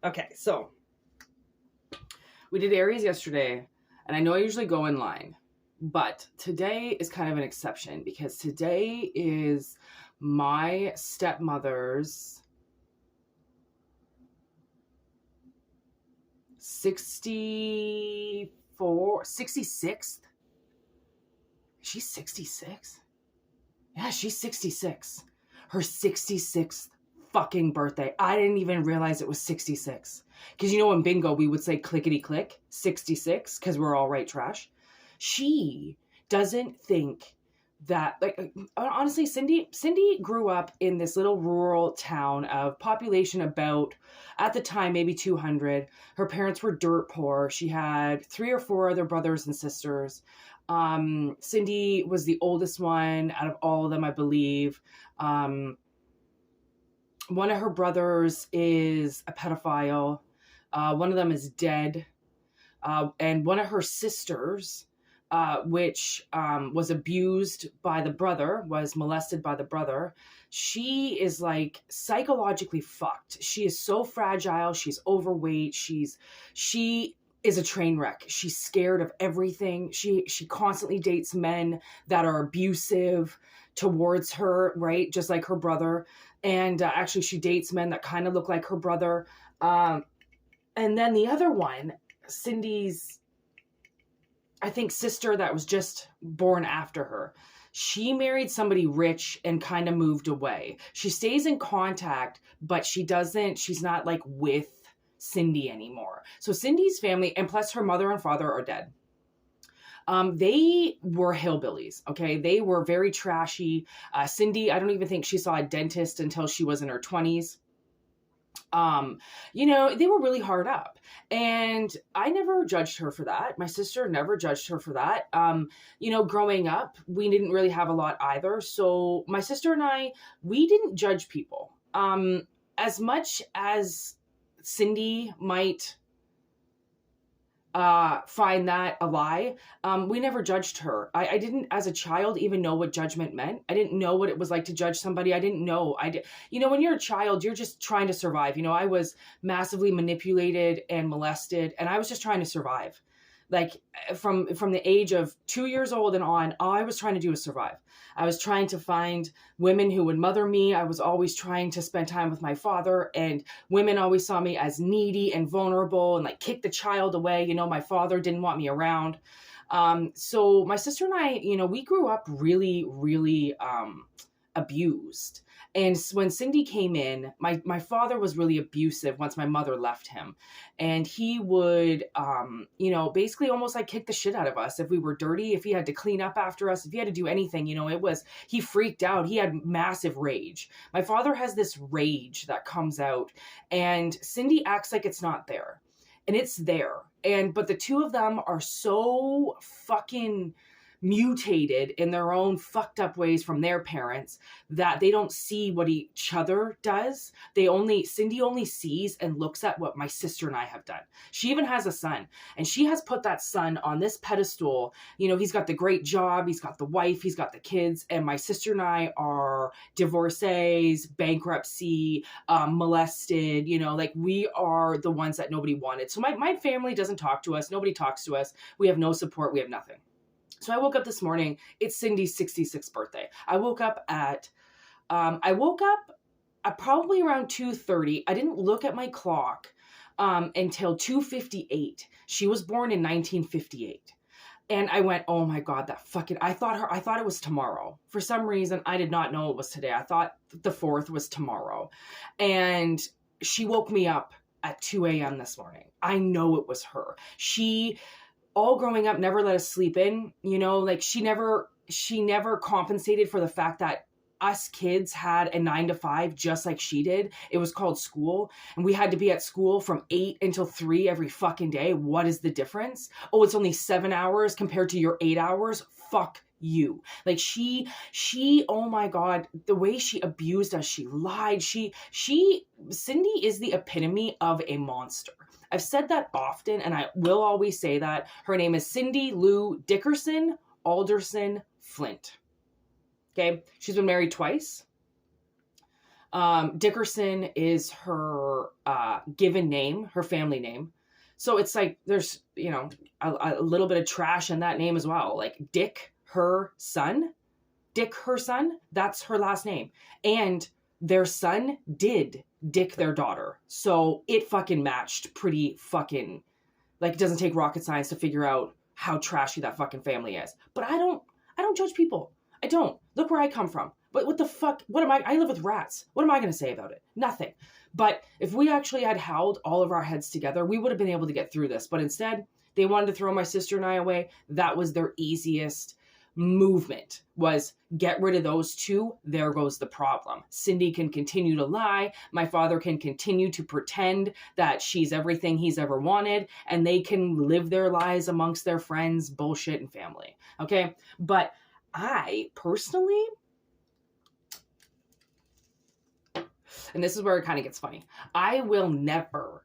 Okay, so we did Aries yesterday, and I know I usually go in line, but today is kind of an exception because today is my stepmother's 66th. She's 66? Yeah, she's 66. Her 66th fucking birthday. I didn't even realize it was 66. Because you know in bingo we would say clickety click, 66, because we're all right trash. She doesn't think that, like, honestly, Cindy grew up in this little rural town of population about, at the time, maybe 200. Her parents were dirt poor. She had 3 or 4 other brothers and sisters. Cindy was the oldest one out of all of them, I believe. One of her brothers is a pedophile. One of them is dead. And one of her sisters, which was abused by the brother, was molested by the brother. She is like psychologically fucked. She is so fragile. She's overweight. She is a train wreck. She's scared of everything. She constantly dates men that are abusive towards her, right? Just like her brother. And actually she dates men that kind of look like her brother. And then the other one, Cindy's, I think, sister that was just born after her, she married somebody rich and kind of moved away. She stays in contact, but she's not like with Cindy anymore. So Cindy's family, and plus her mother and father are dead. They were hillbillies, okay? They were very trashy. Cindy, I don't even think she saw a dentist until she was in her 20s. They were really hard up, and I never judged her for that. My sister never judged her for that. Growing up, we didn't really have a lot either. So my sister and I, we didn't judge people. As much as Cindy might find that a lie, we never judged her. I didn't, as a child, even know what judgment meant. I didn't know what it was like to judge somebody. I didn't know. When you're a child, you're just trying to survive. I was massively manipulated and molested, and I was just trying to survive. Like from the age of 2 years old and on, all I was trying to do was survive. I was trying to find women who would mother me. I was always trying to spend time with my father, and women always saw me as needy and vulnerable and like kick the child away. My father didn't want me around. So my sister and I, we grew up really, really abused. And when Cindy came in, my father was really abusive once my mother left him. And he would, basically almost like kick the shit out of us if we were dirty, if he had to clean up after us, if he had to do anything, he freaked out. He had massive rage. My father has this rage that comes out, and Cindy acts like it's not there. And it's there. But the two of them are so fucking mutated in their own fucked up ways from their parents that they don't see what each other does. Cindy only sees and looks at what my sister and I have done. She even has a son, and she has put that son on this pedestal. He's got the great job, he's got the wife, he's got the kids, and my sister and I are divorcees, bankruptcy, molested, we are the ones that nobody wanted. So my family doesn't talk to us. Nobody talks to us. We have no support. We have nothing. So I woke up this morning. It's Cindy's 66th birthday. I woke up at probably around 2:30. I didn't look at my clock until 2:58. She was born in 1958. And I went, oh my God, I thought it was tomorrow. For some reason, I did not know it was today. I thought the 4th was tomorrow. And she woke me up at 2 a.m. this morning. I know it was her. She, all growing up, never let us sleep in, she never compensated for the fact that us kids had a 9 to 5 just like she did. It was called school, and we had to be at school from 8 until 3 every fucking day. What is the difference? Oh, it's only 7 hours compared to your 8 hours. Fuck you. Like she, oh my God, the way she abused us, she lied. Cindy is the epitome of a monster. I've said that often, and I will always say that. Her name is Cindy Lou Dickerson Alderson Flint. Okay. She's been married twice. Dickerson is her given name, her family name. So it's like there's, you know, a little bit of trash in that name as well. Like Dick, her son, that's her last name. And their son did dick their daughter. So it fucking matched pretty fucking, like, it doesn't take rocket science to figure out how trashy that fucking family is. But I don't judge people. I don't. Look where I come from. But what the fuck? I live with rats. What am I going to say about it? Nothing. But if we actually had held all of our heads together, we would have been able to get through this. But instead, they wanted to throw my sister and I away. That was their easiest movement, was get rid of those two. There goes the problem. Cindy can continue to lie. My father can continue to pretend that she's everything he's ever wanted, and they can live their lives amongst their friends, bullshit, and family. Okay? But I personally, and this is where it kind of gets funny, I will never,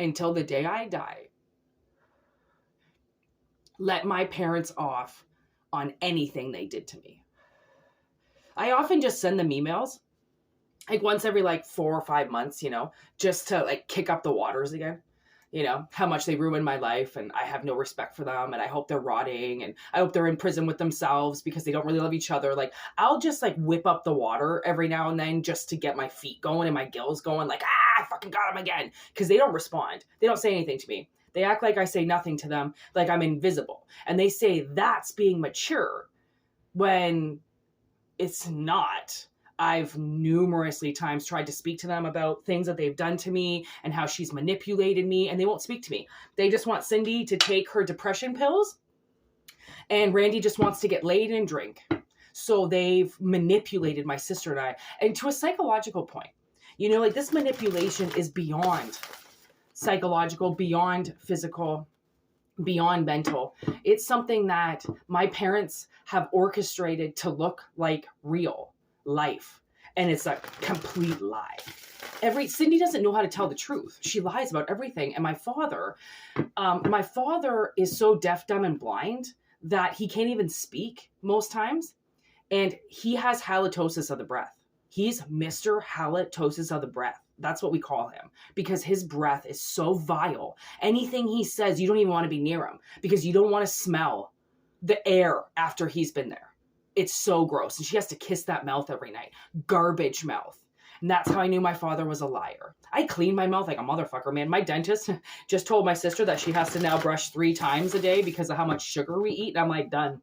until the day I die, let my parents off on anything they did to me. I often just send them emails, like once every like 4 or 5 months, you know, just to like kick up the waters again. You know, how much they ruined my life, and I have no respect for them, and I hope they're rotting, and I hope they're in prison with themselves because they don't really love each other. Like, I'll just like whip up the water every now and then just to get my feet going and my gills going, like, I fucking got them again. Because they don't respond. They don't say anything to me. They act like I say nothing to them, like I'm invisible. And they say that's being mature when it's not. I've numerously times tried to speak to them about things that they've done to me and how she's manipulated me, and they won't speak to me. They just want Cindy to take her depression pills, and Randy just wants to get laid and drink. So they've manipulated my sister and I, and to a psychological point. You know, like, this manipulation is beyond psychological, beyond physical, beyond mental. It's something that my parents have orchestrated to look like real life, and it's a complete lie. Cindy doesn't know how to tell the truth. She lies about everything. And my father is so deaf, dumb, and blind that he can't even speak most times, and he has halitosis of the breath. He's Mr. Halitosis of the breath. That's what we call him, because his breath is so vile. Anything he says, you don't even want to be near him because you don't want to smell the air after he's been there. It's so gross. And she has to kiss that mouth every night. Garbage mouth. And that's how I knew my father was a liar. I clean my mouth like a motherfucker, man. My dentist just told my sister that she has to now brush 3 times a day because of how much sugar we eat. And I'm like, done.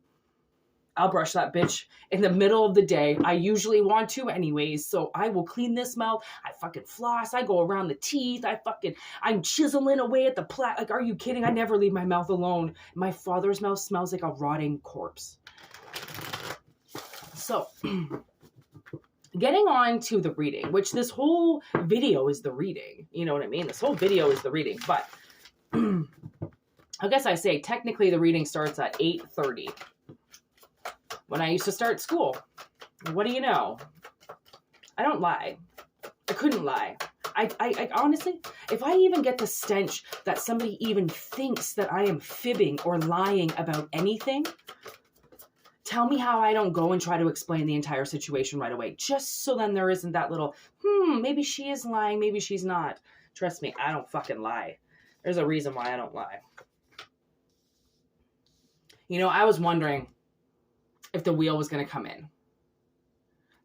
I'll brush that bitch in the middle of the day. I usually want to anyways. So I will clean this mouth. I fucking floss. I go around the teeth. I'm chiseling away at the plaque. Like, are you kidding? I never leave my mouth alone. My father's mouth smells like a rotting corpse. So, getting on to the reading, which this whole video is the reading. You know what I mean? This whole video is the reading. But I guess I say technically the reading starts at 8:30. When I used to start school. What do you know? I don't lie. I couldn't lie. I honestly, if I even get the stench that somebody even thinks that I am fibbing or lying about anything, tell me how I don't go and try to explain the entire situation right away. Just so then there isn't that little, maybe she is lying, maybe she's not. Trust me, I don't fucking lie. There's a reason why I don't lie. You know, I was wondering if the wheel was going to come in.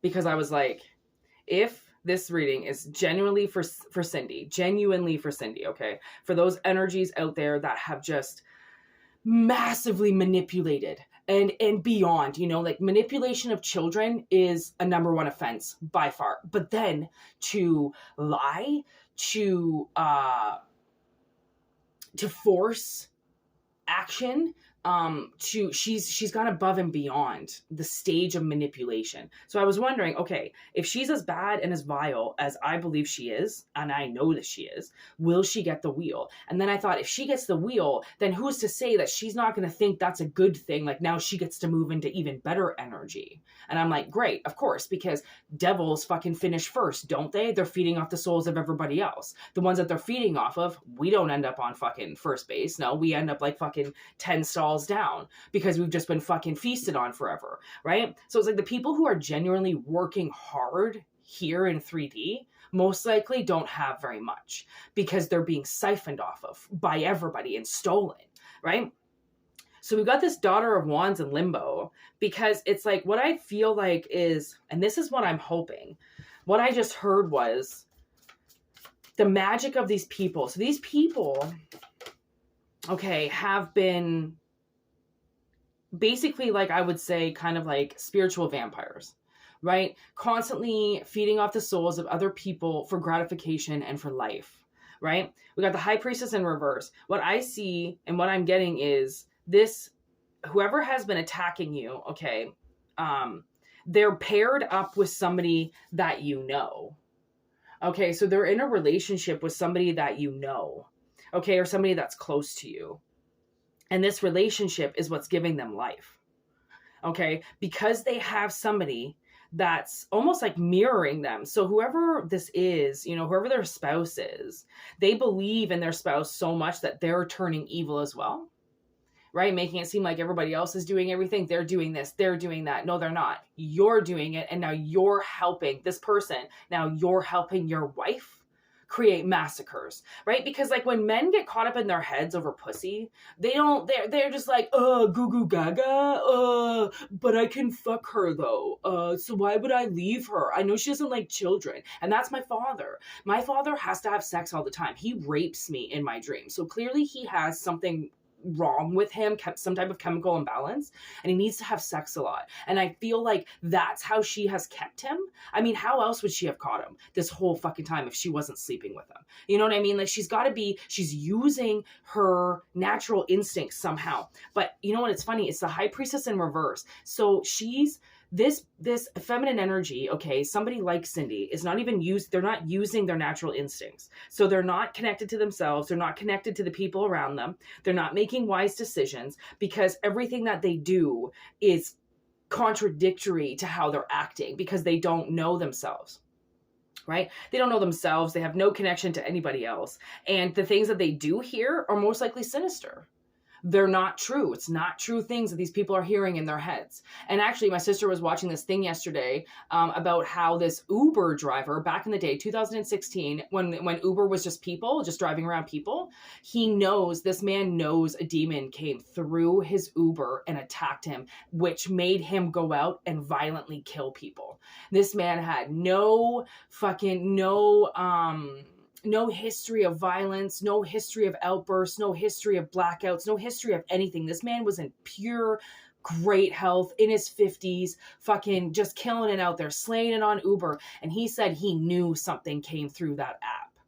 Because I was like, if this reading is genuinely for Cindy, okay? For those energies out there that have just massively manipulated and beyond, you know, like manipulation of children is a #1 offense by far. But then to lie, to force action, she's gone above and beyond the stage of manipulation. So I was wondering, okay, if she's as bad and as vile as I believe she is, and I know that she is, will she get the wheel? And then I thought, if she gets the wheel, then who's to say that she's not going to think that's a good thing? Like, now she gets to move into even better energy. And I'm like, great, of course, because devils fucking finish first, don't they? They're feeding off the souls of everybody else. The ones that they're feeding off of, we don't end up on fucking first base. No, we end up like fucking 10 stalls down because we've just been fucking feasted on forever, right? So it's like the people who are genuinely working hard here in 3D most likely don't have very much because they're being siphoned off of by everybody and stolen, right? So we've got this Daughter of Wands in limbo because it's like what I feel like is, and this is what I'm hoping, what I just heard was the magic of these people. So these people, okay, have been basically, like I would say, kind of like spiritual vampires, right? Constantly feeding off the souls of other people for gratification and for life, right? We got the High Priestess in reverse. What I see and what I'm getting is this, whoever has been attacking you, okay, they're paired up with somebody that you know. Okay, so they're in a relationship with somebody that you know, okay, or somebody that's close to you. And this relationship is what's giving them life, okay, because they have somebody that's almost like mirroring them. So whoever this is, you know, whoever their spouse is, they believe in their spouse so much that they're turning evil as well, right? Making it seem like everybody else is doing everything. They're doing this, they're doing that. No, they're not. You're doing it. And now you're helping this person. Now you're helping your wife create massacres, right? Because like when men get caught up in their heads over pussy, they're just like, goo goo gaga, but I can fuck her though. So why would I leave her? I know she doesn't like children. And that's my father. My father has to have sex all the time. He rapes me in my dreams. So clearly he has something wrong with him, some type of chemical imbalance, and he needs to have sex a lot. And I feel like that's how she has kept him. I mean, how else would she have caught him this whole fucking time if she wasn't sleeping with him? You know what I mean? Like she's using her natural instincts somehow. But you know what? It's funny. It's the High Priestess in reverse. So she's this feminine energy, okay, somebody like Cindy is not even they're not using their natural instincts. So they're not connected to themselves. They're not connected to the people around them. They're not making wise decisions because everything that they do is contradictory to how they're acting because they don't know themselves. Right? They don't know themselves. They have no connection to anybody else. And the things that they do here are most likely sinister. They're not true. It's not true things that these people are hearing in their heads. And actually, my sister was watching this thing yesterday about how this Uber driver back in the day, 2016, when Uber was just people, just driving around people, this man knows a demon came through his Uber and attacked him, which made him go out and violently kill people. This man had no history of violence, no history of outbursts, no history of blackouts, no history of anything. This man was in pure, great health in his 50s, fucking just killing it out there, slaying it on Uber. And he said he knew something came through that app.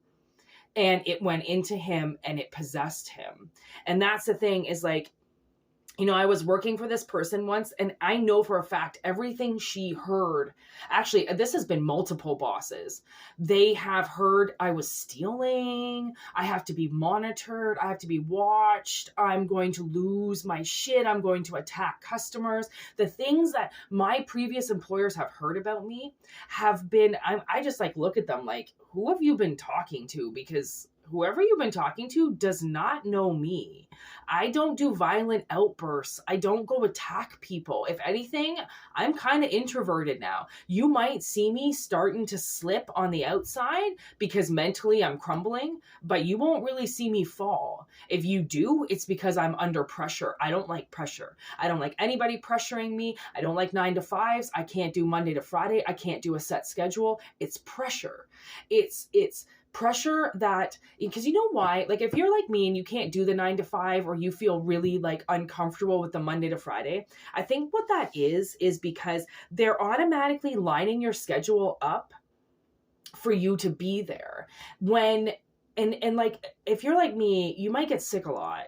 And it went into him and it possessed him. And that's the thing is like, you know, I was working for this person once and I know for a fact everything she heard, actually, this has been multiple bosses. They have heard I was stealing. I have to be monitored. I have to be watched. I'm going to lose my shit. I'm going to attack customers. The things that my previous employers have heard about me have been, I just like look at them like, who have you been talking to? Because whoever you've been talking to does not know me. I don't do violent outbursts. I don't go attack people. If anything, I'm kind of introverted now. You might see me starting to slip on the outside because mentally I'm crumbling, but you won't really see me fall. If you do, it's because I'm under pressure. I don't like pressure. I don't like anybody pressuring me. I don't like 9 to 5s. I can't do Monday to Friday. I can't do a set schedule. It's pressure. It's pressure that, because you know why, like if you're like me and you can't do the 9 to 5 or you feel really like uncomfortable with the Monday to Friday, I think what that is because they're automatically lining your schedule up for you to be there when and like if you're like me, you might get sick a lot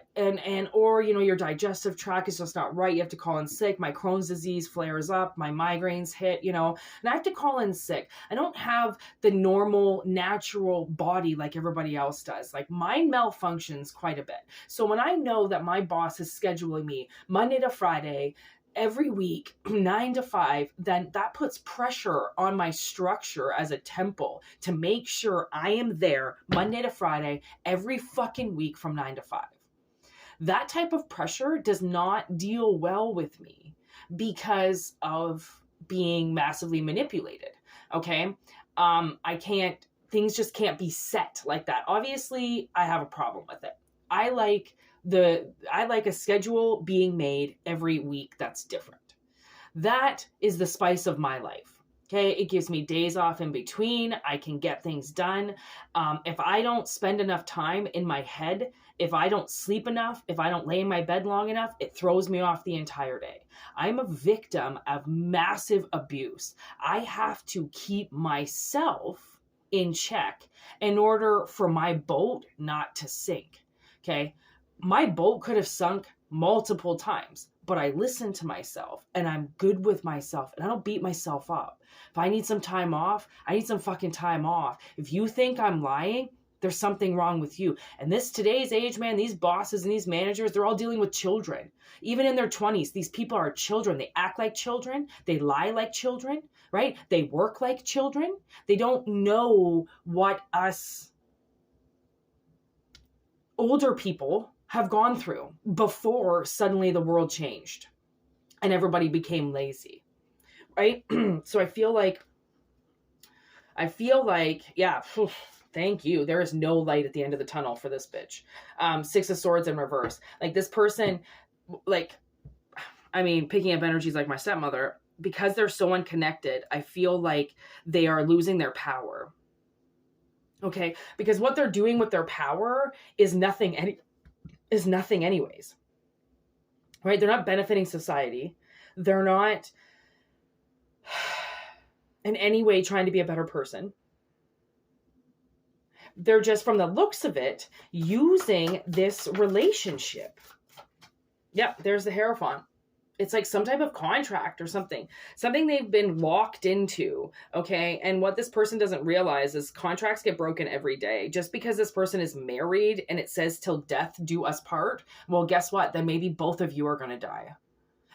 or you know your digestive tract is just not right. You have to call in sick. My Crohn's disease flares up, my migraines hit, you know, and I have to call in sick. I don't have the normal natural body like everybody else does. Like mine malfunctions quite a bit. So when I know that my boss is scheduling me Monday to Friday every week, 9 to 5, then that puts pressure on my structure as a temple to make sure I am there Monday to Friday every fucking week from 9 to 5. That type of pressure does not deal well with me because of being massively manipulated. Okay. Things just can't be set like that. Obviously, I have a problem with it. I like a schedule being made every week that's different. That is the spice of my life. Okay, it gives me days off in between. I can get things done. If I don't spend enough time in my head, if I don't sleep enough, if I don't lay in my bed long enough, it throws me off the entire day. I'm a victim of massive abuse. I have to keep myself in check in order for my boat not to sink. Okay, my boat could have sunk multiple times, but I listen to myself and I'm good with myself and I don't beat myself up. If I need some time off, I need some fucking time off. If you think I'm lying, there's something wrong with you. And today's age, man, these bosses and these managers, they're all dealing with children. Even in their 20s, these people are children. They act like children. They lie like children, right? They work like children. They don't know what us older people have gone through before suddenly the world changed and everybody became lazy, right? So I feel like, yeah, thank you. There is no light at the end of the tunnel for this bitch. Six of Swords in reverse. Like this person, picking up energies like my stepmother, because they're so unconnected, I feel like they are losing their power. Okay? Because what they're doing with their power is nothing anyways, right? They're not benefiting society. They're not in any way trying to be a better person. They're just, from the looks of it, using this relationship. Yep, there's the Hierophant. It's like some type of contract or something they've been locked into. Okay. And what this person doesn't realize is contracts get broken every day. Just because this person is married and it says till death do us part. Well, guess what? Then maybe both of you are going to die.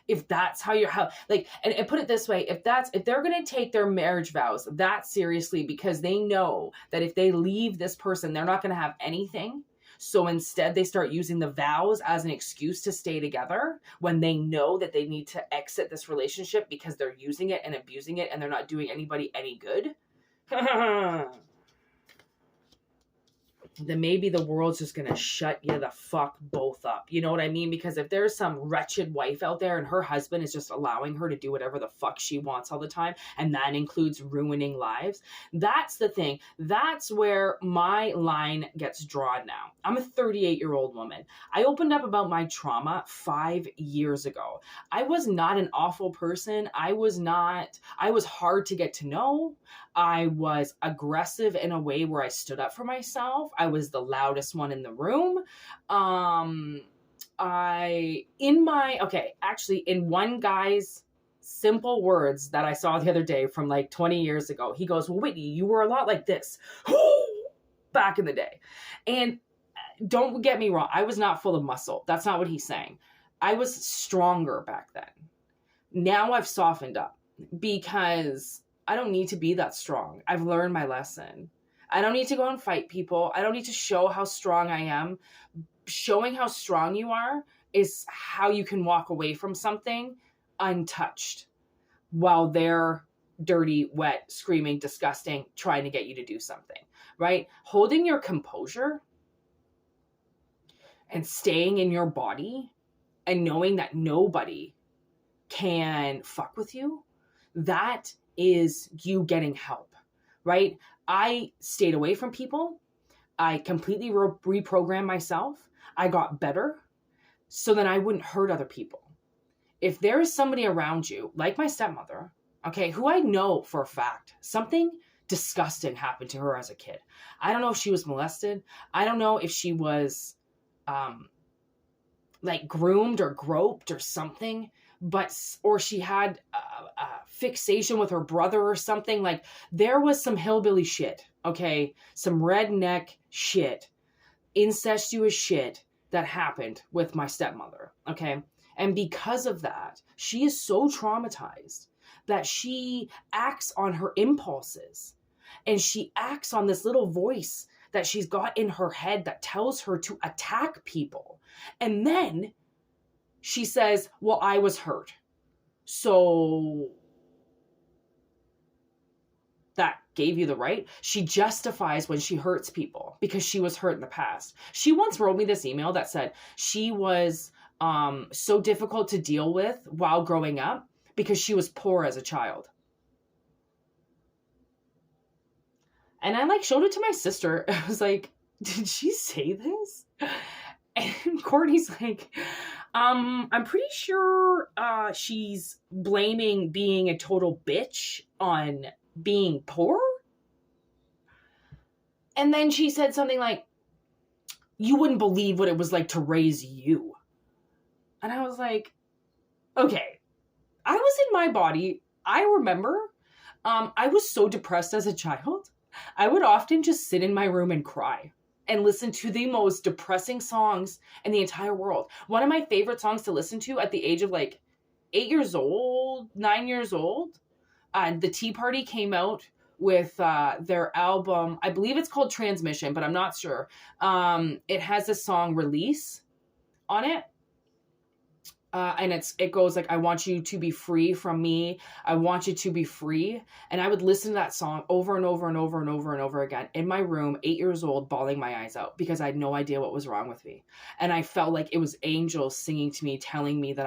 If that's how and put it this way, if they're going to take their marriage vows that seriously, because they know that if they leave this person, they're not going to have anything. So instead they start using the vows as an excuse to stay together when they know that they need to exit this relationship because they're using it and abusing it and they're not doing anybody any good. Then maybe the world's just going to shut you the fuck both up. You know what I mean? Because if there's some wretched wife out there and her husband is just allowing her to do whatever the fuck she wants all the time, and that includes ruining lives, that's the thing. That's where my line gets drawn now. I'm a 38-year-old woman. I opened up about my trauma 5 years ago. I was not an awful person. I was hard to get to know. I was aggressive in a way where I stood up for myself. I was the loudest one in the room. In one guy's simple words that I saw the other day from like 20 years ago, he goes, well, Whitney, you were a lot like this back in the day. And don't get me wrong, I was not full of muscle. That's not what he's saying. I was stronger back then. Now I've softened up because I don't need to be that strong. I've learned my lesson. I don't need to go and fight people. I don't need to show how strong I am. Showing how strong you are is how you can walk away from something untouched while they're dirty, wet, screaming, disgusting, trying to get you to do something, right? Holding your composure and staying in your body and knowing that nobody can fuck with you, that is you getting help, right? I stayed away from people. I completely reprogrammed myself. I got better so then I wouldn't hurt other people. If there is somebody around you, like my stepmother, okay, who I know for a fact, something disgusting happened to her as a kid. I don't know if she was molested. I don't know if she was groomed or groped or something, or she had a fixation with her brother or something. Like, there was some hillbilly shit, okay? Some redneck shit, incestuous shit that happened with my stepmother, okay? And because of that, she is so traumatized that she acts on her impulses. And she acts on this little voice that she's got in her head that tells her to attack people. And then she says, well, I was hurt, so gave you the right. She justifies when she hurts people because she was hurt in the past. She once wrote me this email that said she was so difficult to deal with while growing up because she was poor as a child. And I like showed it to my sister. I was like, did she say this? And Courtney's like, I'm pretty sure she's blaming being a total bitch on being poor. And then she said something like, you wouldn't believe what it was like to raise you. And I was like, okay, I was in my body. I remember I was so depressed as a child. I would often just sit in my room and cry and listen to the most depressing songs in the entire world. One of my favorite songs to listen to at the age of like 8 years old, 9 years old, the Tea Party came out with their album. I believe it's called Transmission, but I'm not sure. It has a song Release on it. And it goes like, I want you to be free from me. I want you to be free. And I would listen to that song over and over and over and over and over again in my room, 8 years old, bawling my eyes out because I had no idea what was wrong with me. And I felt like it was angels singing to me, telling me that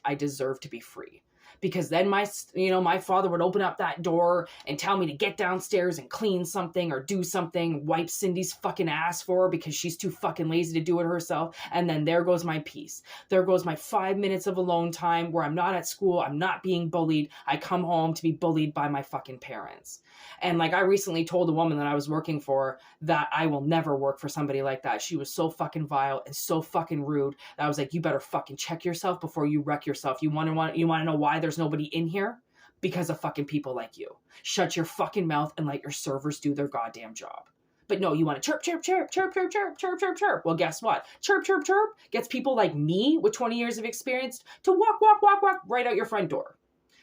I deserved to be free. Because then my father would open up that door and tell me to get downstairs and clean something or do something, wipe Cindy's fucking ass for her because she's too fucking lazy to do it herself. And then there goes my peace. There goes my 5 minutes of alone time where I'm not at school. I'm not being bullied. I come home to be bullied by my fucking parents. And like I recently told a woman that I was working for that I will never work for somebody like that. She was so fucking vile and so fucking rude that I was like, you better fucking check yourself before you wreck yourself. You want to know why there's nobody in here? Because of fucking people like you. Shut your fucking mouth and let your servers do their goddamn job. But no, you want to chirp, chirp, chirp, chirp, chirp, chirp, chirp, chirp, chirp. Well, guess what? Chirp, chirp, chirp gets people like me with 20 years of experience to walk right out your front door.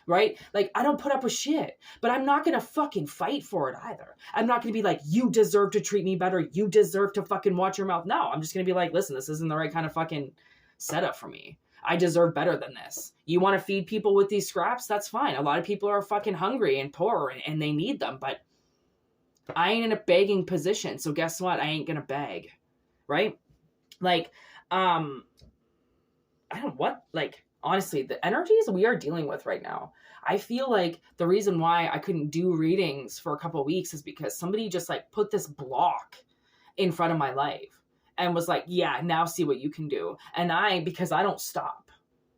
Right? Like, I don't put up with shit, but I'm not going to fucking fight for it either. I'm not going to be like, you deserve to treat me better. You deserve to fucking watch your mouth. No, I'm just going to be like, listen, this isn't the right kind of fucking setup for me. I deserve better than this. You want to feed people with these scraps? That's fine. A lot of people are fucking hungry and poor and they need them, but I ain't in a begging position. So guess what? I ain't going to beg. Right? Like, honestly, the energies we are dealing with right now, I feel like the reason why I couldn't do readings for a couple of weeks is because somebody just like put this block in front of my life and was like, yeah, now see what you can do. And because I don't stop.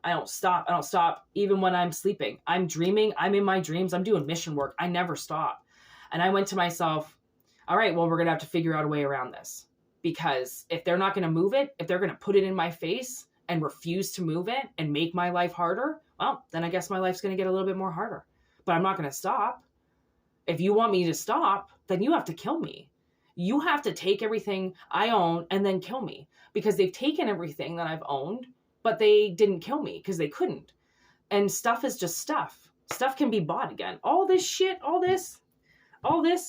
I don't stop even when I'm sleeping. I'm dreaming. I'm in my dreams. I'm doing mission work. I never stop. And I went to myself, all right, well, we're going to have to figure out a way around this because if they're not going to move it, if they're going to put it in my face and refuse to move it and make my life harder, well, then I guess my life's going to get a little bit more harder. But I'm not going to stop. If you want me to stop, then you have to kill me. You have to take everything I own and then kill me because they've taken everything that I've owned, but they didn't kill me because they couldn't. And stuff is just stuff. Stuff can be bought again. All this shit, all this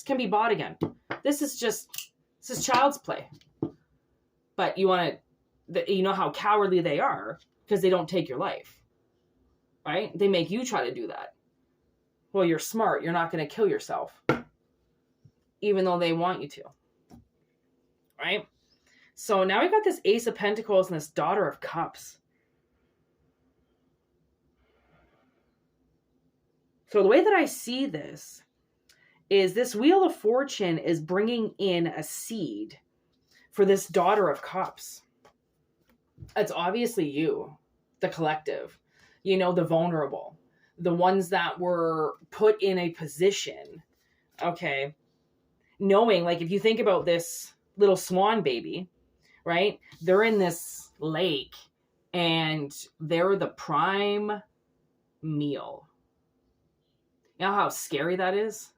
can be bought again. This is child's play. But you know how cowardly they are because they don't take your life, right? They make you try to do that. Well, you're smart. You're not going to kill yourself, even though they want you to, right? So now we got this Ace of Pentacles and this Daughter of Cups. So the way that I see this is this Wheel of Fortune is bringing in a seed for this Daughter of Cups. It's obviously you, the collective, the vulnerable, the ones that were put in a position, okay, knowing, like, if you think about this little swan baby, right, they're in this lake and they're the prime meal. You know how scary that is,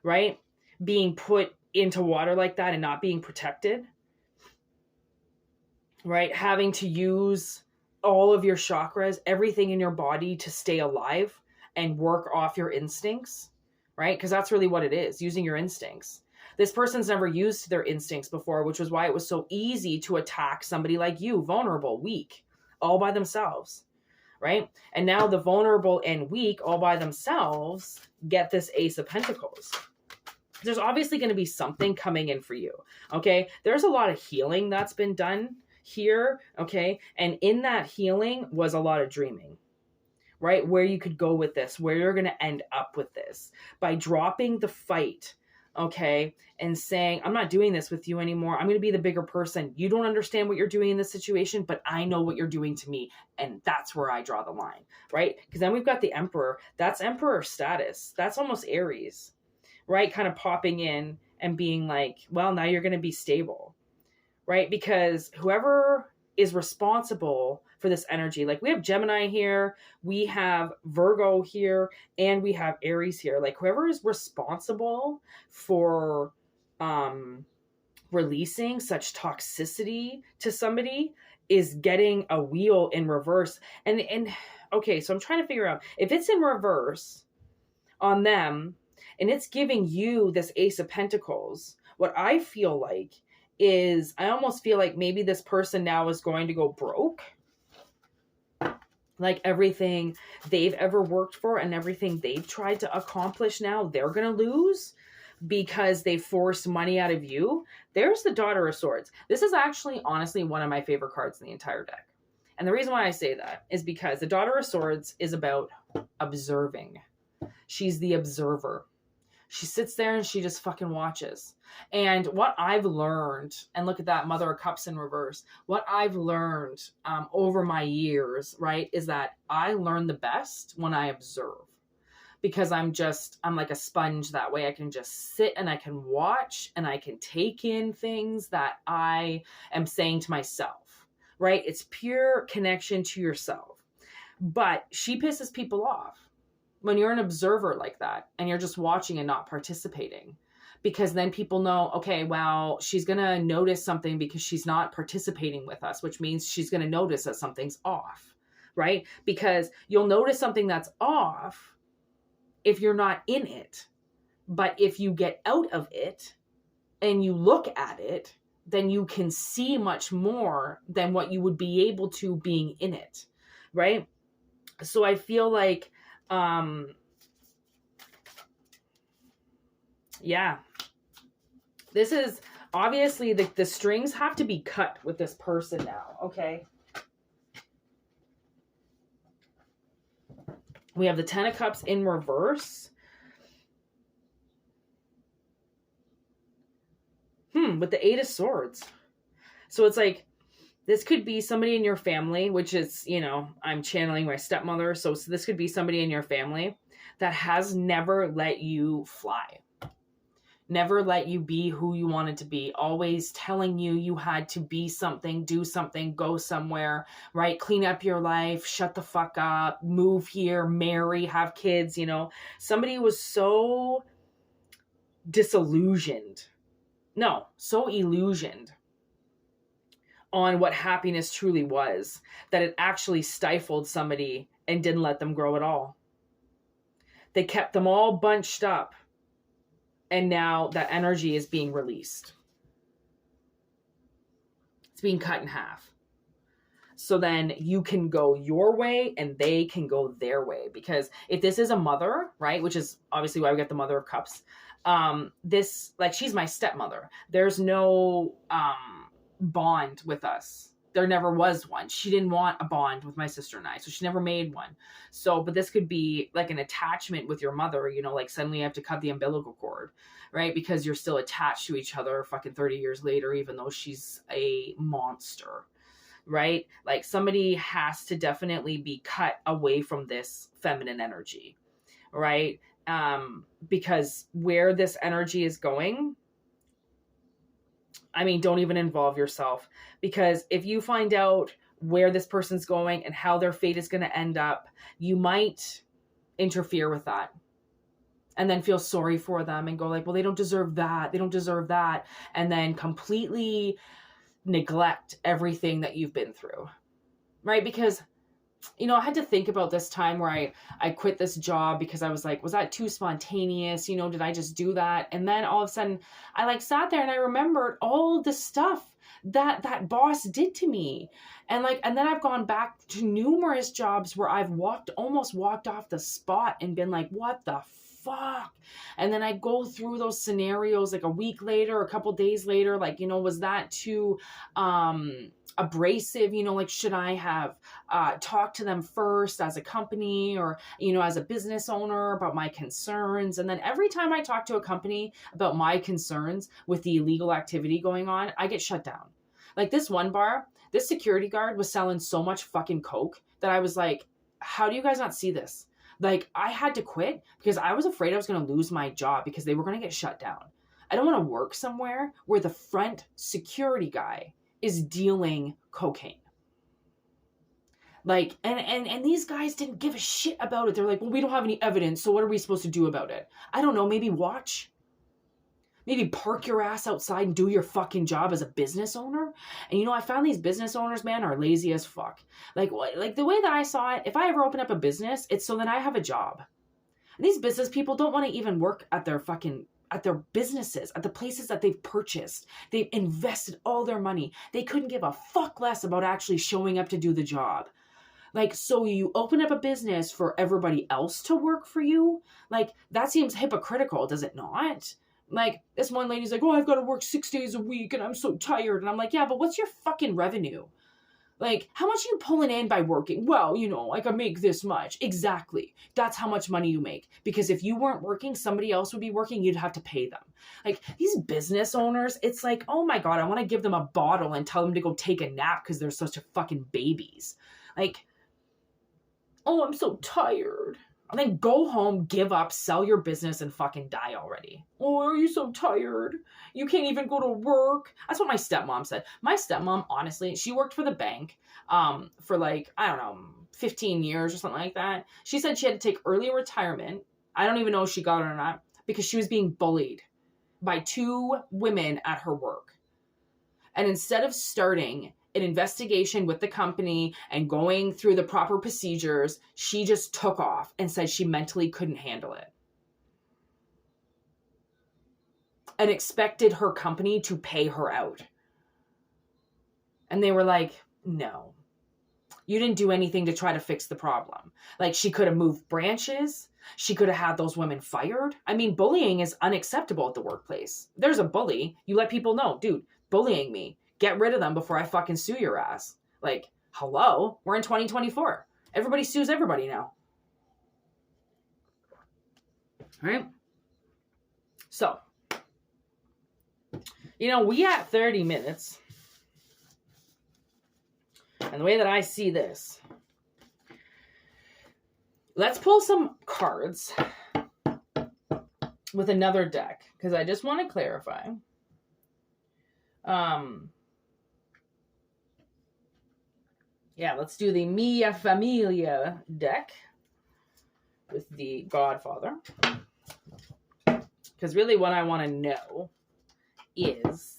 right? Being put into water like that and not being protected. Right? Having to use all of your chakras, everything in your body to stay alive and work off your instincts, right? Because that's really what it is, using your instincts. This person's never used their instincts before, which was why it was so easy to attack somebody like you, vulnerable, weak, all by themselves, right? And now the vulnerable and weak all by themselves get this Ace of Pentacles. there's obviously going to be something coming in for you. Okay. There's a lot of healing that's been done here. Okay. And in that healing was a lot of dreaming, right? Where you could go with this, where you're going to end up with this by dropping the fight. Okay. And saying, I'm not doing this with you anymore. I'm going to be the bigger person. You don't understand what you're doing in this situation, but I know what you're doing to me. And that's where I draw the line, right? Because then we've got the Emperor. That's Emperor status. That's almost Aries, right? Kind of popping in and being like, well, now you're going to be stable, right? Because whoever is responsible for this energy, like we have Gemini here, we have Virgo here, and we have Aries here. Like whoever is responsible for releasing such toxicity to somebody is getting a wheel in reverse. And okay, so I'm trying to figure out if it's in reverse on them and it's giving you this Ace of Pentacles, what I feel like is I almost feel like maybe this person now is going to go broke. Like everything they've ever worked for and everything they've tried to accomplish now, they're going to lose because they forced money out of you. There's the Daughter of Swords. This is actually, honestly, one of my favorite cards in the entire deck. And the reason why I say that is because the Daughter of Swords is about observing. She's the observer. She sits there and she just fucking watches. And what I've learned, and look at that, Mother of Cups in reverse. What I've learned over my years, right, is that I learn the best when I observe. Because I'm like a sponge that way. I can just sit and I can watch and I can take in things that I am saying to myself, right? It's pure connection to yourself. But she pisses people off when you're an observer like that and you're just watching and not participating, because then people know, okay, well, she's going to notice something because she's not participating with us, which means she's going to notice that something's off, right? Because you'll notice something that's off if you're not in it. But if you get out of it and you look at it, then you can see much more than what you would be able to being in it, right? So I feel like, yeah, this is obviously the strings have to be cut with this person now. Okay. We have the Ten of Cups in reverse. With the Eight of Swords. So it's like, this could be somebody in your family, which is, you know, I'm channeling my stepmother. So this could be somebody in your family that has never let you fly. Never let you be who you wanted to be. Always telling you you had to be something, do something, go somewhere, right? Clean up your life, shut the fuck up, move here, marry, have kids, you know. Somebody was so disillusioned. No, so illusioned on what happiness truly was, that it actually stifled somebody and didn't let them grow at all. They kept them all bunched up, and now that energy is being released. It's being cut in half. So then you can go your way and they can go their way. Because if this is a mother, right, which is obviously why we got the Mother of Cups, this, like, she's my stepmother. There's no bond with us. There never was one. She didn't want a bond with my sister and I, so she never made one. So, but this could be like an attachment with your mother, you know, like suddenly you have to cut the umbilical cord, right? Because you're still attached to each other fucking 30 years later, even though she's a monster, right? Like somebody has to definitely be cut away from this feminine energy, right? Because where this energy is going, I mean, don't even involve yourself, because if you find out where this person's going and how their fate is going to end up, you might interfere with that and then feel sorry for them and go like, well, they don't deserve that. They don't deserve that. And then completely neglect everything that you've been through, right? Because, you know, I had to think about this time where I quit this job because I was like, was that too spontaneous? You know, did I just do that? And then all of a sudden I like sat there and I remembered all the stuff that boss did to me. And then I've gone back to numerous jobs where I've almost walked off the spot and been like, what the fuck? And then I go through those scenarios like a week later, a couple days later, like, was that too abrasive? Like, should I have talked to them first as a company or, as a business owner about my concerns? And then every time I talk to a company about my concerns with the illegal activity going on, I get shut down. Like this one bar, this security guard was selling so much fucking coke that I was like, how do you guys not see this? Like, I had to quit because I was afraid I was going to lose my job because they were going to get shut down. I don't want to work somewhere where the front security guy is dealing cocaine. Like, and these guys didn't give a shit about it. They're like, well, we don't have any evidence, so what are we supposed to do about it? I don't know, maybe watch. Maybe park your ass outside and do your fucking job as a business owner. And I found these business owners, man, are lazy as fuck. Like the way that I saw it, if I ever open up a business, it's so that I have a job. And these business people don't want to even work at their businesses, at the places that they've purchased. They've invested all their money. They couldn't give a fuck less about actually showing up to do the job. Like, so you open up a business for everybody else to work for you? Like, that seems hypocritical, does it not? Like, this one lady's like, oh, I've got to work 6 days a week and I'm so tired. And I'm like, yeah, but what's your fucking revenue? Like, how much are you pulling in by working? Well, I can make this much. Exactly. That's how much money you make. Because if you weren't working, somebody else would be working. You'd have to pay them. Like, these business owners, it's like, oh my God, I want to give them a bottle and tell them to go take a nap because they're such fucking babies. Like, oh, I'm so tired. And then go home, give up, sell your business, and fucking die already. Oh, are you so tired? You can't even go to work. That's what my stepmom said. My stepmom, honestly, she worked for the bank for like, I don't know, 15 years or something like that. She said she had to take early retirement. I don't even know if she got it or not because she was being bullied by 2 women at her work. And instead of starting an investigation with the company and going through the proper procedures, she just took off and said she mentally couldn't handle it. And expected her company to pay her out. And they were like, no, you didn't do anything to try to fix the problem. Like, she could have moved branches. She could have had those women fired. I mean, bullying is unacceptable at the workplace. There's a bully. You let people know, dude, bullying me. Get rid of them before I fucking sue your ass. Like, hello? We're in 2024. Everybody sues everybody now. All right? So, we at 30 minutes. And the way that I see this, let's pull some cards with another deck. Because I just want to clarify. Yeah, let's do the Mia Familia deck with the Godfather. Because really what I want to know is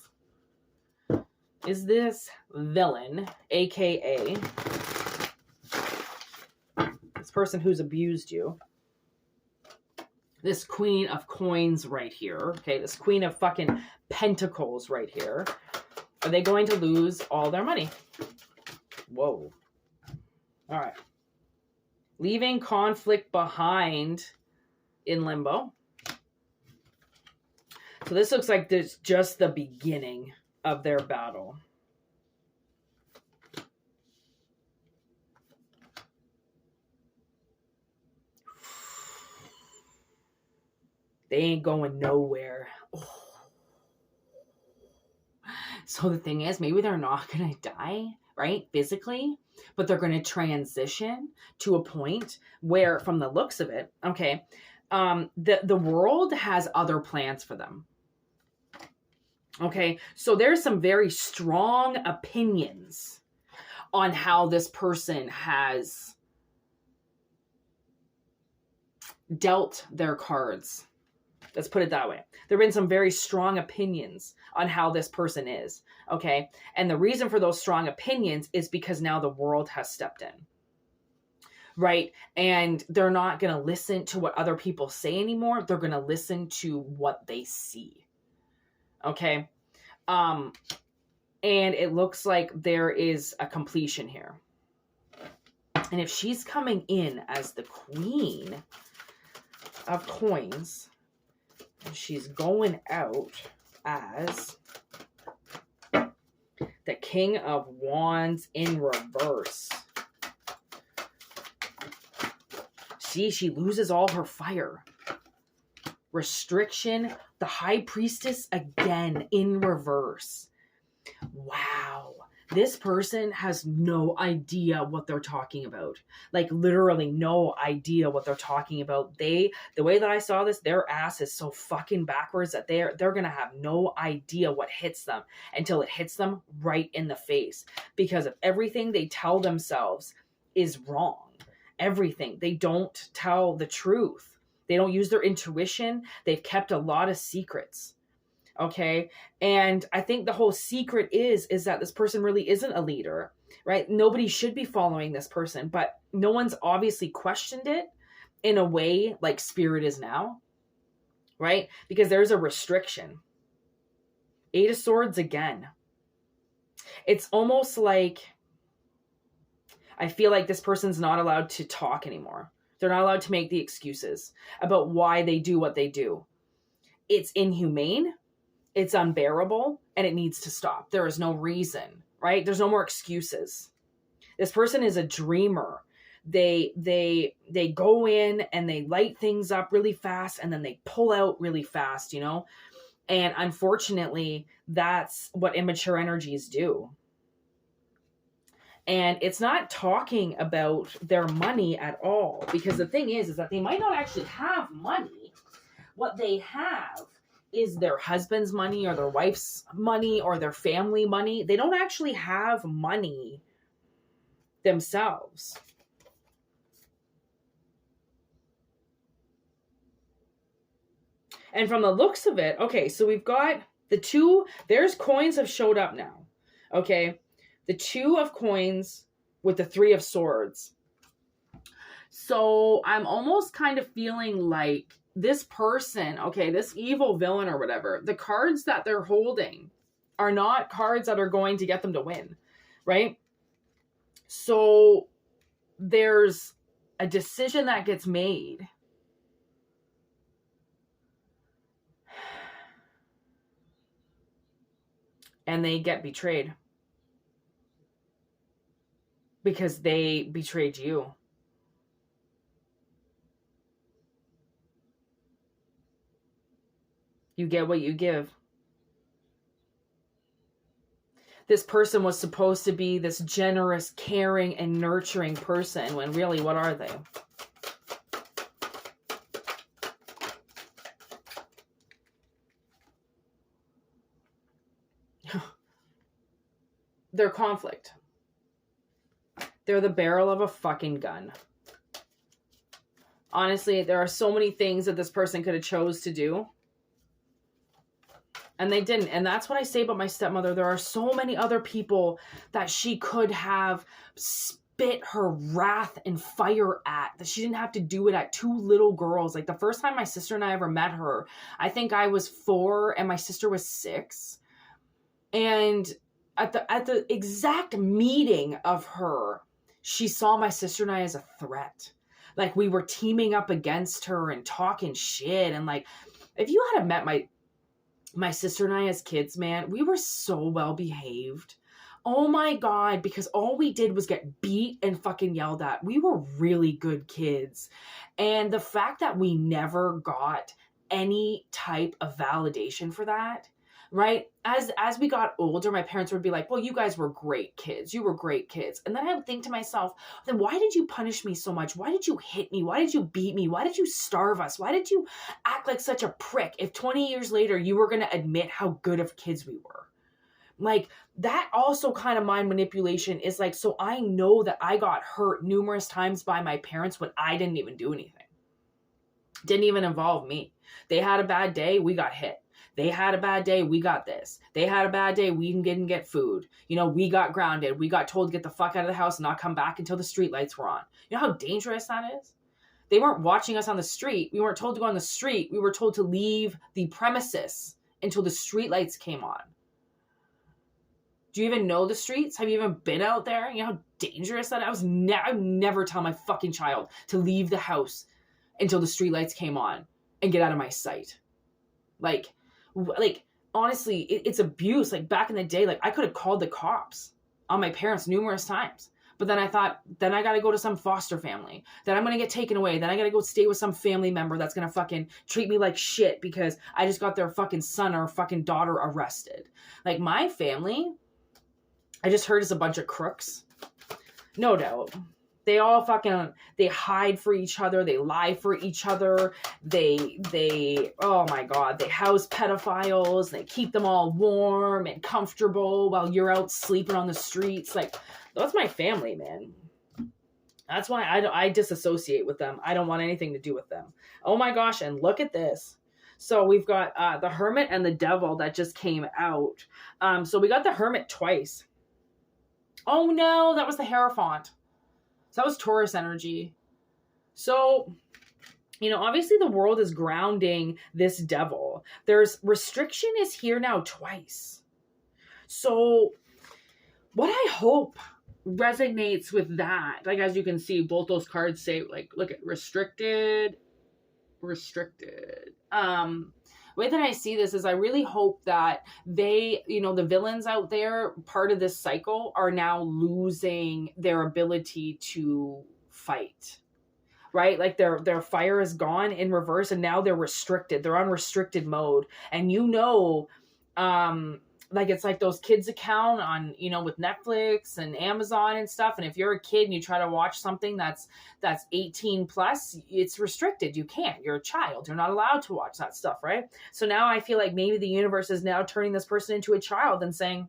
this villain, aka this person who's abused you, this Queen of Coins right here, okay, this Queen of fucking Pentacles right here, are they going to lose all their money? Whoa. All right. Leaving conflict behind in limbo. So this looks like there's just the beginning of their battle. They ain't going nowhere. Oh. So the thing is, maybe they're not going to die, right? Physically, but they're going to transition to a point where, from the looks of it, okay, the world has other plans for them. Okay, so there's some very strong opinions on how this person has dealt their cards. Let's put it that way. There have been some very strong opinions on how this person is, okay? And the reason for those strong opinions is because now the world has stepped in, right? And they're not going to listen to what other people say anymore. They're going to listen to what they see, okay? And it looks like there is a completion here. And if she's coming in as the queen of Coins. And she's going out as the King of Wands in reverse. See, she loses all her fire. Restriction, the High Priestess again in reverse. Wow. This person has no idea what they're talking about. Like literally no idea what they're talking about. The way that I saw this, their ass is so fucking backwards that they're going to have no idea what hits them until it hits them right in the face. Because of everything they tell themselves is wrong. Everything. They don't tell the truth. They don't use their intuition. They've kept a lot of secrets. Okay. And I think the whole secret is that this person really isn't a leader, right? Nobody should be following this person, but no one's obviously questioned it in a way like Spirit is now, right? Because there's a restriction. 8 of Swords again. It's almost like, I feel like this person's not allowed to talk anymore. They're not allowed to make the excuses about why they do what they do. It's inhumane. It's unbearable and it needs to stop. There is no reason, right? There's no more excuses. This person is a dreamer. They go in and they light things up really fast and then they pull out really fast, you know? And unfortunately, that's what immature energies do. And it's not talking about their money at all, because the thing is that they might not actually have money. What they have is their husband's money or their wife's money or their family money. They don't actually have money themselves. And from the looks of it, okay, so we've got the two, there's Coins have showed up now. Okay. The 2 of Coins with the 3 of Swords. So I'm almost kind of feeling like this person, okay, this evil villain or whatever, the cards that they're holding are not cards that are going to get them to win, right? So there's a decision that gets made. And they get betrayed. Because they betrayed you. You get what you give. This person was supposed to be this generous, caring, and nurturing person, when really, what are they? They're conflict. They're the barrel of a fucking gun. Honestly, there are so many things that this person could have chose to do. And they didn't. And that's what I say about my stepmother. There are so many other people that she could have spit her wrath and fire at, that she didn't have to do it at 2 little girls. Like the first time my sister and I ever met her, I think I was 4 and my sister was 6. And at the exact meeting of her, she saw my sister and I as a threat. Like we were teaming up against her and talking shit. And like, if you had met my sister and I as kids, man, we were so well behaved. Oh my God, because all we did was get beat and fucking yelled at. We were really good kids. And the fact that we never got any type of validation for that, right? As we got older, my parents would be like, well, you guys were great kids. You were great kids. And then I would think to myself, then why did you punish me so much? Why did you hit me? Why did you beat me? Why did you starve us? Why did you act like such a prick if 20 years later you were going to admit how good of kids we were? Like that also kind of mind manipulation is like, so I know that I got hurt numerous times by my parents when I didn't even do anything. Didn't even involve me. They had a bad day, we got hit. They had a bad day, we got this. They had a bad day, we didn't get food. You know, we got grounded. We got told to get the fuck out of the house and not come back until the street lights were on. You know how dangerous that is? They weren't watching us on the street. We weren't told to go on the street. We were told to leave the premises until the street lights came on. Do you even know the streets? Have you even been out there? You know how dangerous that is? I would never tell my fucking child to leave the house until the streetlights came on, and get out of my sight. Like honestly, it's abuse. Like back in the day, like I could have called the cops on my parents numerous times. But then I thought, then I got to go to some foster family. Then I'm going to get taken away. Then I got to go stay with some family member that's going to fucking treat me like shit because I just got their fucking son or fucking daughter arrested. Like my family, I just heard is a bunch of crooks. No doubt. They all fucking, they hide for each other. They lie for each other. They, oh my God, they house pedophiles. They keep them all warm and comfortable while you're out sleeping on the streets. Like, that's my family, man. That's why I disassociate with them. I don't want anything to do with them. Oh my gosh, and look at this. So we've got the Hermit and the Devil that just came out. So we got the Hermit twice. Oh no, that was the Hierophant. So that was Taurus energy. So, you know, obviously the world is grounding this devil. There's restriction is here now twice. So what I hope resonates with that, like as you can see, both those cards say, like, look at restricted. Way that I see this is I really hope that they, you know, the villains out there, part of this cycle, are now losing their ability to fight, right? Like their fire is gone in reverse and now they're restricted. They're on restricted mode. And you know, like it's like those kids account on, you know, with Netflix and Amazon and stuff. And if you're a kid and you try to watch something that's 18 plus, it's restricted. You can't. You're a child. You're not allowed to watch that stuff, right? So now I feel like maybe the universe is now turning this person into a child and saying,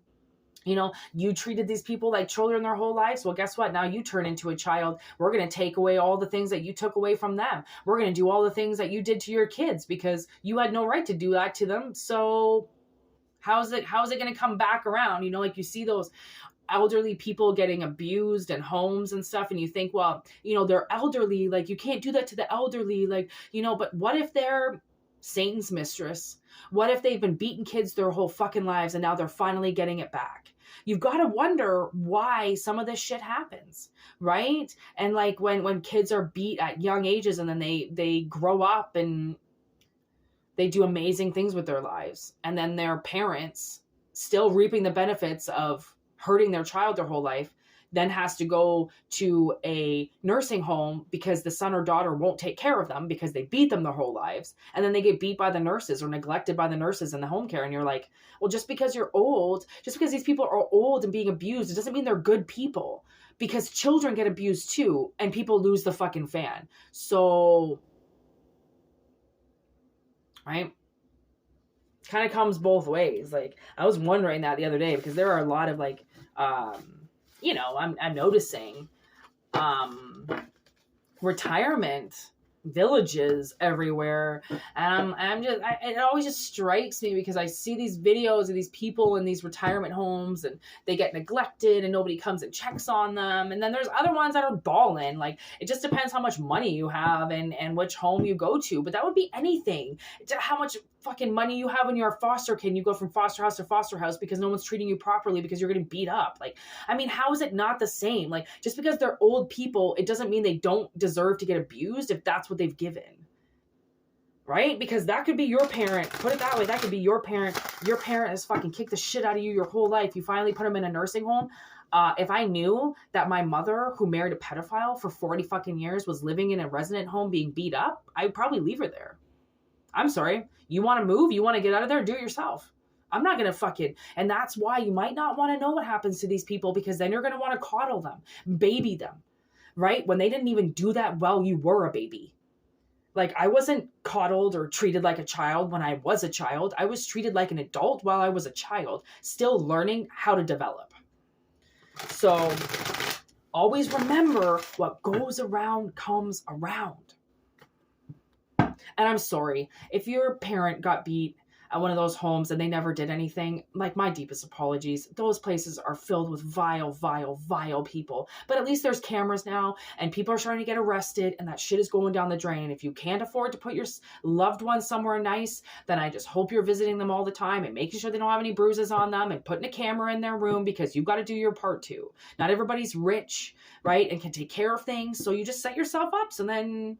you know, you treated these people like children their whole lives. Well, guess what? Now you turn into a child. We're going to take away all the things that you took away from them. We're going to do all the things that you did to your kids because you had no right to do that to them. So How's it going to come back around? You know, like you see those elderly people getting abused in homes and stuff. And you think, well, you know, they're elderly. Like you can't do that to the elderly. Like, you know, but what if they're Satan's mistress? What if they've been beating kids their whole fucking lives and now they're finally getting it back? You've got to wonder why some of this shit happens, right? And like when kids are beat at young ages and then they grow up and they do amazing things with their lives. And then their parents, still reaping the benefits of hurting their child their whole life, then has to go to a nursing home because the son or daughter won't take care of them because they beat them their whole lives. And then they get beat by the nurses or neglected by the nurses in the home care. And you're like, well, just because you're old, just because these people are old and being abused, it doesn't mean they're good people, because children get abused too. And people lose the fucking fan. So, right? Kind of comes both ways. Like I was wondering that the other day because there are a lot of like, you know, I'm noticing, retirement villages everywhere. And it always just strikes me because I see these videos of these people in these retirement homes and they get neglected and nobody comes and checks on them. And then there's other ones that are balling. Like it just depends how much money you have and which home you go to. But that would be anything. How much fucking money you have when you're a foster kid and you go from foster house to foster house because no one's treating you properly because you're getting beat up. Like, I mean, how is it not the same? Like just because they're old people, it doesn't mean they don't deserve to get abused if that's what they've given. Right? Because that could be your parent. Put it that way. That could be your parent. Your parent has fucking kicked the shit out of you your whole life. You finally put them in a nursing home. If I knew that my mother, who married a pedophile for 40 fucking years, was living in a resident home being beat up, I'd probably leave her there. I'm sorry. You want to move? You want to get out of there? Do it yourself. I'm not going to fucking... And that's why you might not want to know what happens to these people, because then you're going to want to coddle them, baby them, right? When they didn't even do that while you were a baby. Like, I wasn't coddled or treated like a child when I was a child. I was treated like an adult while I was a child, still learning how to develop. So always remember, what goes around comes around. And I'm sorry, if your parent got beat at one of those homes and they never did anything, like, my deepest apologies. Those places are filled with vile, vile, vile people. But at least there's cameras now and people are trying to get arrested and that shit is going down the drain. If you can't afford to put your loved ones somewhere nice, then I just hope you're visiting them all the time and making sure they don't have any bruises on them and putting a camera in their room, because you've got to do your part too. Not everybody's rich, right? And can take care of things. So you just set yourself up. So then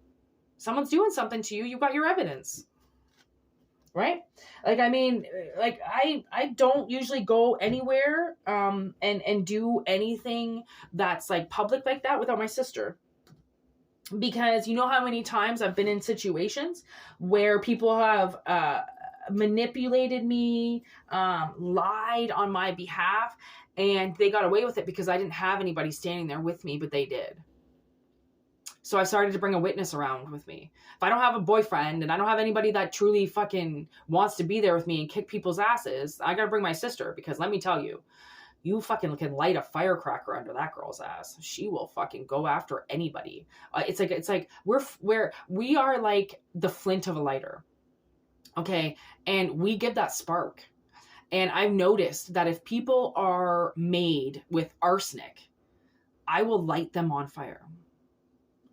Someone's doing something to you. You got your evidence. Right? Like, I mean, like I don't usually go anywhere and do anything that's like public like that without my sister. Because you know how many times I've been in situations where people have manipulated me, lied on my behalf, and they got away with it because I didn't have anybody standing there with me, but they did. So I started to bring a witness around with me. If I don't have a boyfriend and I don't have anybody that truly fucking wants to be there with me and kick people's asses, I gotta bring my sister, because let me tell you, you fucking can light a firecracker under that girl's ass. She will fucking go after anybody. It's like we are like the flint of a lighter. Okay. And we give that spark. And I've noticed that if people are made with arsenic, I will light them on fire.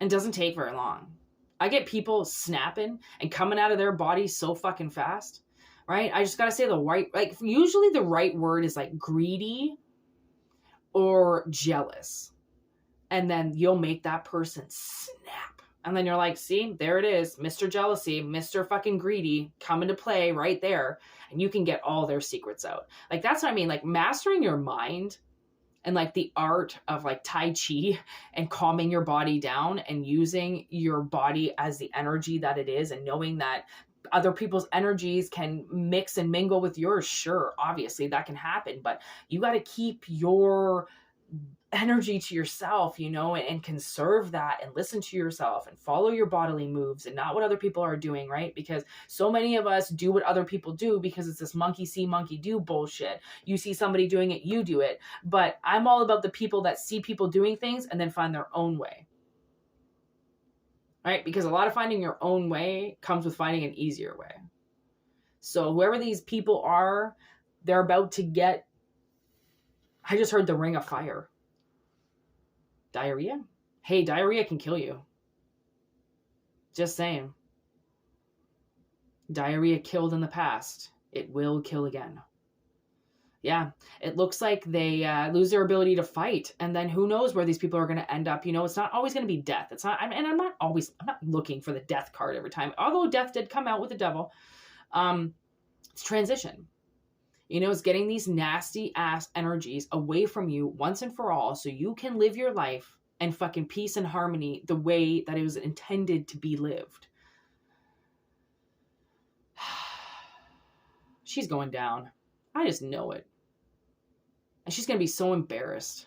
And doesn't take very long. I get people snapping and coming out of their bodies so fucking fast, right? I just got to say the right, like usually the right word is like greedy or jealous. And then you'll make that person snap. And then you're like, see, there it is. Mr. Jealousy, Mr. fucking greedy come into play right there. And you can get all their secrets out. Like, that's what I mean. Like, mastering your mind and like the art of like Tai Chi and calming your body down and using your body as the energy that it is, and knowing that other people's energies can mix and mingle with yours. Sure, obviously that can happen, but you got to keep your energy to yourself, you know, and conserve that and listen to yourself and follow your bodily moves and not what other people are doing, right? Because so many of us do what other people do because it's this monkey see, monkey do bullshit. You see somebody doing it, you do it. But I'm all about the people that see people doing things and then find their own way. Right? Because a lot of finding your own way comes with finding an easier way. So whoever these people are, they're about to get, I just heard the ring of fire. Diarrhea? Hey, diarrhea can kill you. Just saying. Diarrhea killed in the past. It will kill again. Yeah, it looks like they lose their ability to fight. And then who knows where these people are going to end up. You know, it's not always going to be death. It's not, and I'm not looking for the death card every time. Although death did come out with the devil. It's transition. You know, it's getting these nasty ass energies away from you once and for all so you can live your life in fucking peace and harmony the way that it was intended to be lived. She's going down. I just know it. And she's going to be so embarrassed.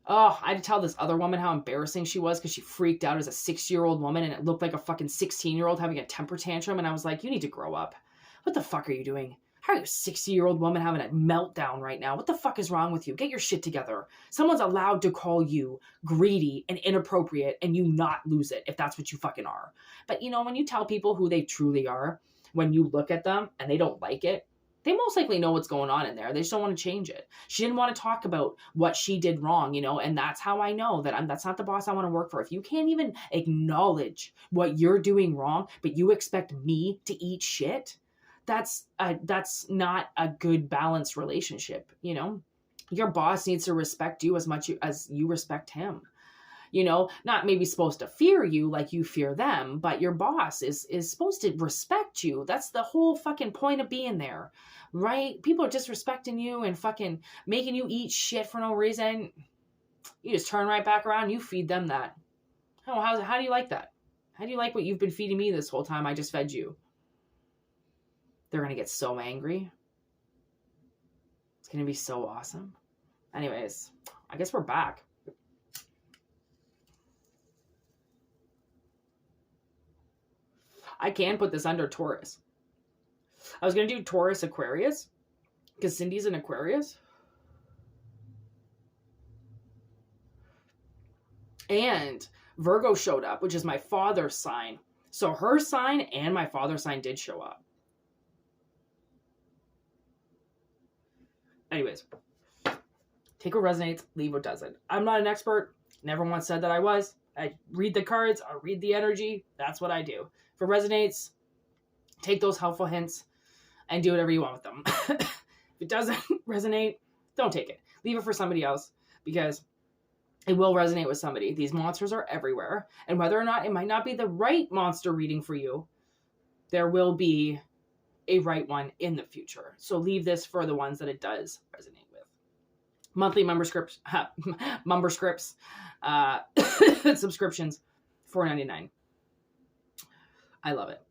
Oh, I had to tell this other woman how embarrassing she was because she freaked out as a 6-year-old woman and it looked like a fucking 16-year-old having a temper tantrum. And I was like, you need to grow up. What the fuck are you doing? How are you a 60-year-old woman having a meltdown right now? What the fuck is wrong with you? Get your shit together. Someone's allowed to call you greedy and inappropriate and you not lose it if that's what you fucking are. But you know, when you tell people who they truly are, when you look at them and they don't like it, they most likely know what's going on in there. They just don't want to change it. She didn't want to talk about what she did wrong, you know, and that's how I know that that's not the boss I want to work for. If you can't even acknowledge what you're doing wrong, but you expect me to eat shit, that's not a good balanced relationship. You know, your boss needs to respect you as much as you respect him. You know, not maybe supposed to fear you like you fear them, but your boss is supposed to respect you. That's the whole fucking point of being there, right? People are disrespecting you and fucking making you eat shit for no reason. You just turn right back around. You feed them that. Oh, how do you like that? How do you like what you've been feeding me this whole time? I just fed you. They're going to get so angry. It's going to be so awesome. Anyways, I guess we're back. I can put this under Taurus. I was going to do Taurus-Aquarius because Cindy's an Aquarius. And Virgo showed up, which is my father's sign. So her sign and my father's sign did show up. Anyways, take what resonates, leave what doesn't. I'm not an expert. Never once said that I was. I read the cards. I read the energy. That's what I do. If it resonates, take those helpful hints and do whatever you want with them. If it doesn't resonate, don't take it. Leave it for somebody else because It will resonate with somebody. These monsters are everywhere. And whether or not it might not be the right monster reading for you, there will be a right one in the future. So leave this for the ones that it does resonate with. Monthly memberships, subscriptions, $4.99. I love it.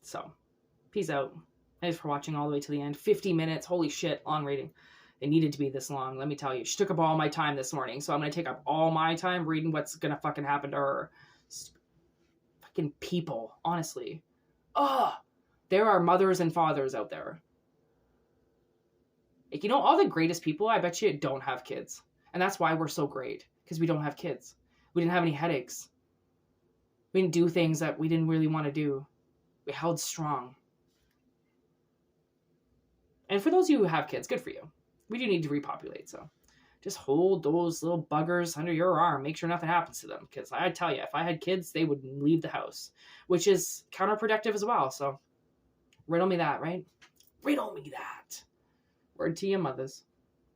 So, peace out. Thanks for watching all the way to the end. 50 minutes. Holy shit, long reading. It needed to be this long, let me tell you. She took up all my time this morning, so I'm going to take up all my time reading what's going to fucking happen to her. Fucking people, honestly. Ugh. There are mothers and fathers out there. Like, you know, all the greatest people, I bet you, don't have kids. And that's why we're so great. Because we don't have kids. We didn't have any headaches. We didn't do things that we didn't really want to do. We held strong. And for those of you who have kids, good for you. We do need to repopulate, so just hold those little buggers under your arm. Make sure nothing happens to them. Because I tell you, if I had kids, they would leave the house. Which is counterproductive as well, so riddle me that, right? Riddle me that. Word to you, mothers.